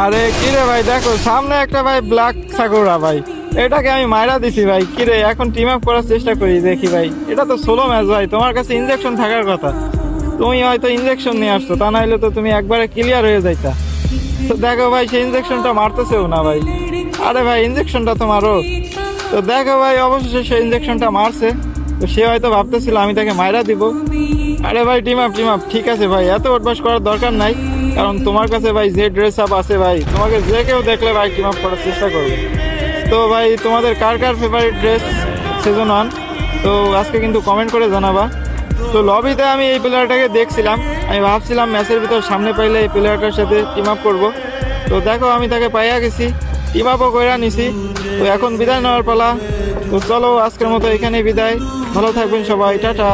আরে কিরে ভাই, দেখো সামনে একটা ভাই ব্ল্যাক সাকুরা ভাই, এটাকে আমি মাইরা দিছি ভাই। কিরে এখন টিম আপ করার চেষ্টা করি, দেখি ভাই। এটা তো সোলো ম্যাচ ভাই, তোমার কাছে ইনজেকশন থাকার কথা। তুমি হয়তো ইনজেকশন নিয়ে আসছো, তা নাহলে তো তুমি একবারে ক্লিয়ার হয়ে যাইতা। তো দেখো ভাই, সেই ইনজেকশনটা মারতেছেও না ভাই। আরে ভাই ইনজেকশনটা তো মারো। তো দেখো ভাই, অবশেষে সে ইনজেকশনটা মারছে। তো সে হয়তো ভাবতেছিল আমি তাকে মাইরা দিব। আরে ভাই টিম আপ, টিম আপ, ঠিক আছে ভাই, এত অভ্যাস করার দরকার নাই। কারণ তোমার কাছে ভাই যে ড্রেস আপ আছে ভাই, তোমাকে যে কেউ দেখলে ভাই টিম আপ করার চেষ্টা করবে। তো ভাই তোমাদের কার কার ফেভারিট ড্রেস সেজন 1, তো আজকে কিন্তু কমেন্ট করে জানাবা। তো লবিতে আমি এই প্লেয়ারটাকে দেখছিলাম, আমি ভাবছিলাম ম্যাচের ভিতর সামনে পাইলে এই প্লেয়ারটার সাথে টিম আপ করবো। তো দেখো আমি তাকে পাইয়া গেছি, টিম আপও কইরা নিছি। তো এখন বিদায় নেওয়ার পালা। তো চলো আজকের মতো এখানেই বিদায়। ভালো থাকবেন সবাই, টাটা।